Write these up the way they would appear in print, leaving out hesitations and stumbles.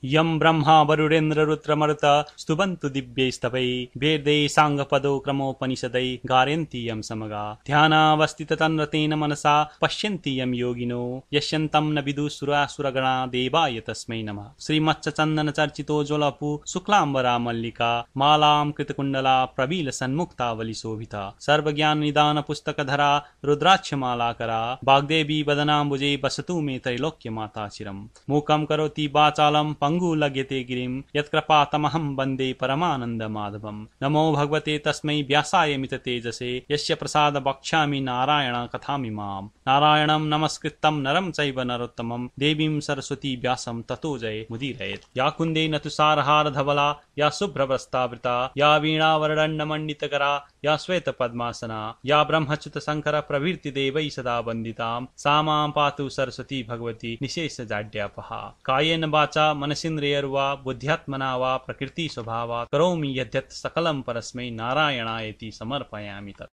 यम ब्रह्मा वरुणेन्द्र रुद्रमरुत स्तुवन्तु दिव्यैस्तवै वेदै साङ्गपदो क्रमोपनिषदै गारयन्ति यम समगा ध्यानावस्थिततन्रतेन मनसा पश्यन्ति यम योगिनो यस्यन्तं न विदुसुरासुरगणा देवाय तस्मै नमः। श्रीमत्स्यचन्दन चर्चितो ज्वलपु शुक्लाम्बरा मल्लिका मालां कृतकुण्डला प्रवील सन्मुक्तावली शोभिता सर्वज्ञान निदान पुस्तकधरा रुद्राक्षमालाकरा वाग्देवी वदनाम्बुजे वसतु मे त्रैलोक्य माता चिरम् मूकं करोति वाचालं पंगुलग्यते गिरिं यत्कृपातमहं वन्दे परमानन्द माधवम्। नमो भगवते तस्मै व्यासाय मिततेजसे यस्य प्रसाद वक्ष्यामि नारायण कथामिमाम्। नारायणं नमस्कृतं नरं चैव नरोत्तमं देवीं सरस्वती व्यासं ततो जय मुदीरयेत्। या कुन्देन तुषारहार धवला या शुभ्रवस्त्रावृता या वीणावरदण्डमण्डितकरा या श्वेतपद्मासना या ब्रह्मच्युत शंकर प्रभृति देवैः सदा वन्दितां सा मां पातु सरस्वती भगवती निशेषजाड्यापहा। कायेन वाचा मनसीन्द्रियर्वा बुद्ध्यात्मना वा प्रकृति स्वभावात् करोमि यद्यत् सकलं परस्मै नारायणायति समर्पयामि तत्।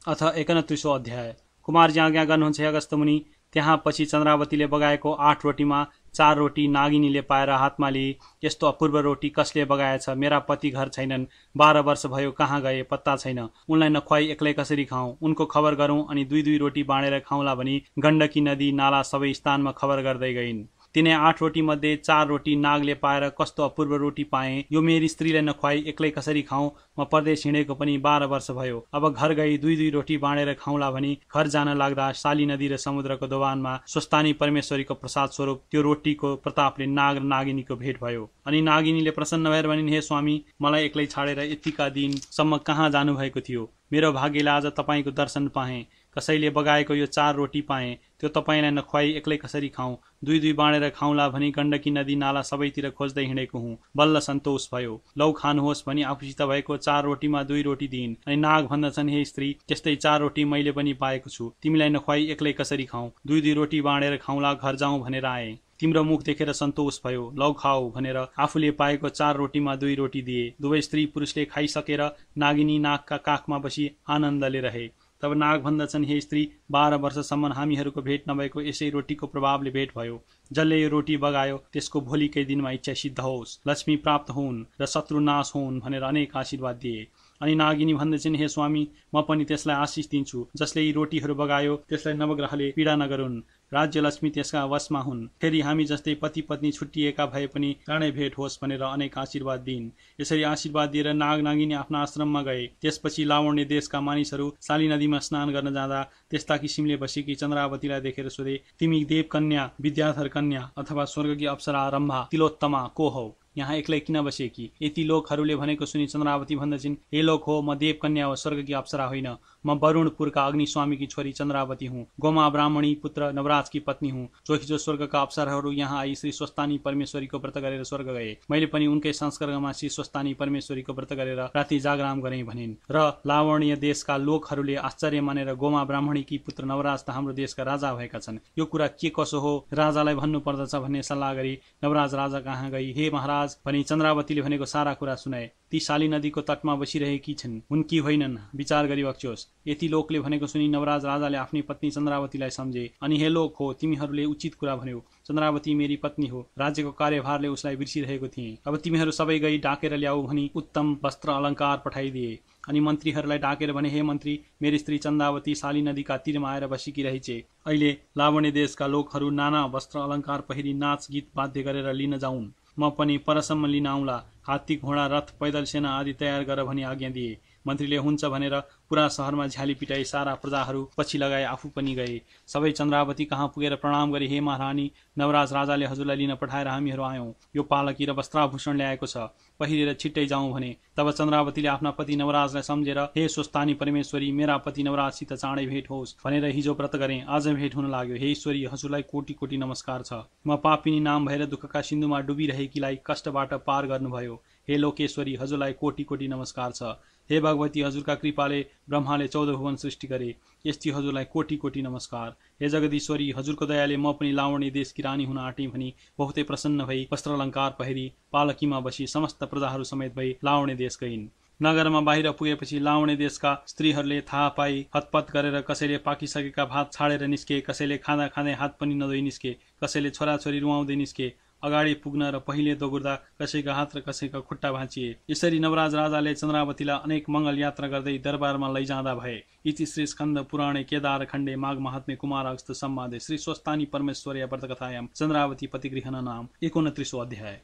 अथ 29औं अध्याय। कुमारजी आज्ञा गर्नुहुन्छ हे अगस्त्य मुनि। त्यहाँ पछि चन्द्रावतीले बगाएको 8 रोटीमा 4 रोटी नागिनीले पाएर हातमा लिए। यस्तो अपूर्व रोटी कसले बगाएछ? मेरा पति घर छैनन्, 12 वर्ष भयो, कहाँ गए पत्ता छैन। उनलाई नखुवाई एक्लै कसरी खाउँ? उनको खबर गरौँ अनि 2-2 रोटी बाँडेर खाउँला भनी गण्डकी नदी नाला सबै स्थानमा खबर गर्दै गइन्। तिनै 8 रोटी मध्ये 4 रोटी नागले पाएर कस्तो अपूर्व रोटी पाएँ, यो मेरी स्त्रीलाई नखुवाई एक्लै कसरी खाउँ? म परदेश हिँडेको पनि 12 वर्ष भयो, अब घर गई 2-2 रोटी बाँडेर खाउँला भनी घर जान लाग्दा शाली नदी र समुद्रको दोभानमा स्वस्तानी परमेश्वरीको प्रसाद स्वरूप त्यो रोटीको प्रतापले नाग र नागिनीको भेट भयो। अनि नागिनीले प्रसन्न भएर भनिन्, हे स्वामी, मलाई एक्लै छाडेर यतिका दिनसम्म कहाँ जानुभएको थियो? मेरो भाग्यले आज तपाईँको दर्शन पाएँ। कसैले बगाएको यो 4 रोटी पाएँ, त्यो तपाईँलाई नखुवाई एक्लै कसरी खाउँ? 2-2 बाँडेर खाउँला भनी गण्डकी नदी नाला सबैतिर खोज्दै हिँडेको हुँ। बल्ल सन्तोष भयो। लौ खानुहोस् भनी आफूसित भएको 4 रोटीमा 2 रोटी दिइन्। अनि नाग भन्दछन्, हे स्त्री, त्यस्तै 4 रोटी मैले पनि पाएको छु, तिमीलाई नखुवाई एक्लै कसरी खाउँ? 2-2 रोटी बाँडेर खाउँला, घर जाउँ भनेर आएँ। तिम्रो मुख देखेर सन्तोष भयो, लौ खाऊ भनेर आफूले पाएको 4 रोटीमा 2 रोटी दिए। दुवै स्त्री पुरुषले खाइसकेर नागिनी नागका काखमा बसी आनन्दले रहे। तब नाग भन्दछन्, हे स्त्री, 12 वर्षसम्म हामीहरूको भेट नभएको यसै रोटीको प्रभावले भेट भयो। जसले यो रोटी बगायो त्यसको भोलिकै दिनमा इच्छा सिद्ध होस्, लक्ष्मी प्राप्त हुन् र शत्रु नाश हुन् भनेर अनेक आशीर्वाद दिए। अनि नागिनी भन्दछन्, हे स्वामी, म पनि त्यसलाई आशिष दिन्छु। जसले यी रोटीहरू बगायो त्यसलाई नवग्रहले पीडा नगरून्, राज्य लक्ष्मी त्यसका वशमा हुन्। फेरि हामी जस्तै पति पत्नी छुट्टिएका भए पनि चाँडै भेट होस् भनेर अनेक आशीर्वाद दिइन्। यसरी आशीर्वाद दिएर नाग नागिनी आफ्ना आश्रममा गए। त्यसपछि लावण्य देशका मानिसहरू शाली नदीमा स्नान गर्न जाँदा त्यस्ता किसिमले बसेकी चन्द्रावतीलाई देखेर सोधे, तिमी देवकन्या, विद्याधर कन्या अथवा स्वर्गकी अप्सरा रम्भा तिलोत्तमा को हौ? यहाँ एक्लै किन बसेकी? यति लोकहरूले भनेको सुनि चन्द्रावती भन्दछिन्, हे लोक हो, म देवकन्या हो, स्वर्गकी अप्सरा होइन। म वरुणपुरका अग्निस्वामीकी छोरी चन्द्रावती हुँ। गोमा ब्राह्मणी पुत्र नवराजकी पत्नी हुँ। जो हिजो स्वर्गका अप्सराहरू यहाँ आई श्री स्वस्तानी परमेश्वरीको व्रत गरेर स्वर्ग गए। मैले पनि उनकै संस्कर्गमा श्री स्वस्तानी परमेश्वरीको व्रत गरेर राति जागराम गरेँ भनिन्। र लावण्य देशका लोकहरूले आश्चर्य मानेर गोमा ब्राह्मणीकी पुत्र नवराज त हाम्रो देशका राजा भएका छन्, यो कुरा के कसो हो, राजालाई भन्नु पर्दछ भन्ने सल्लाह गरी नवराज राजा कहाँ गई। हे महाराज भनी चन्द्रावतीले भनेको सारा कुरा सुनाए। ती शाली नदीको तटमा बसिरहेकी छन्, उनकी होइनन्, विचार गरी बक्स्योस्। यति लोकले भनेको सुनि नवराज राजाले आफ्नी पत्नी चन्द्रावतीलाई सम्झे। अनि हे लोक हो, तिमीहरूले उचित कुरा भन्यौ। चन्द्रावती मेरी पत्नी हो, राज्यको कार्यभारले उसलाई बिर्सिरहेको थिएँ। अब तिमीहरू सबै गई डाकेर ल्याऊ भनी उत्तम वस्त्र अलङ्कार पठाइदिए। अनि मन्त्रीहरूलाई डाकेर भने, हे मन्त्री, मेरी स्त्री चन्द्रावती शाली नदीका तीरमा आएर बसेकी रहेछे। अहिले लावण्य देशका लोकहरू नाना वस्त्र अलङ्कार पहिरी नाच गीत वाद्य गरेर लिन जाउन्। म पनि परसम्म लिन आउँला। हात्ती घोडा रथ पैदल सेना आदि तयार गर भनी आज्ञा दिए। मन्त्रीले हुन्छ भनेर पुरा शहरमा झ्याली पिटाई सारा प्रजाहरू पछि लगाए, आफू पनि गए। सबै चन्द्रावती कहाँ पुगेर प्रणाम गरे, हे महारानी, नवराज राजाले हजुरलाई लिन पठाएर हामीहरू आयौँ। यो पालकी र वस्त्राभूषण ल्याएको छ, पहिरेर छिट्टै जाउँ भने। तब चन्द्रावतीले आफ्ना पति नवराजलाई सम्झेर, हे स्वस्तानी परमेश्वरी, मेरा पति नवराजसित चाँडै भेट होस् भनेर हिजो व्रत गरेँ, आज भेट हुन लाग्यो। हे ईश्वरी, हजुरलाई कोटि कोटि नमस्कार छ। म पापिनी नाम भएर दुःखका सिन्धुमा डुबिरहेकीलाई कष्टबाट पार गर्नुभयो। हे लोकेश्वरी, हजुरलाई कोटि कोटि नमस्कार छ। हे भगवती, हजुरका कृपाले ब्रह्माले 14 भुवन सृष्टि गरे, यस्ती हजुरलाई कोटि कोटि नमस्कार। हे जगदीश्वरी, हजुरको दयाले म पनि लावण्य देशकी रानी हुन आँटेँ भनी बहुतै प्रसन्न भई वस्त्र अलङ्कार पहिरी पालकीमा बसी समस्त प्रजाहरू समेत भई लावण्य देश गइन्। नगरमा बाहिर पुगेपछि लावण्य देशका स्त्रीहरूले थाहा पाई हतपत गरेर कसैले पाकिसकेका भात छाडेर निस्के, कसैले खाँदा खाँदै हात पनि नधोई निस्के, कसैले छोराछोरी रुवाउँदै निस्के। अगाडि पुग्न र पहिले दोगुर्दा कसैका हात र कसैका खुट्टा भाँचिए। यसरी नवराज राजाले चन्द्रावतीलाई अनेक मङ्गल यात्रा गर्दै दरबारमा लैजाँदा भए। इति श्री स्कन्द पुराणे केदार खण्डे माघ महात्म्ये कुमारागस्त संवादे श्री स्वस्तानी परमेश्वर्या व्रतकथायां चन्द्रावती पतिगृहण नाम 29 अध्याय।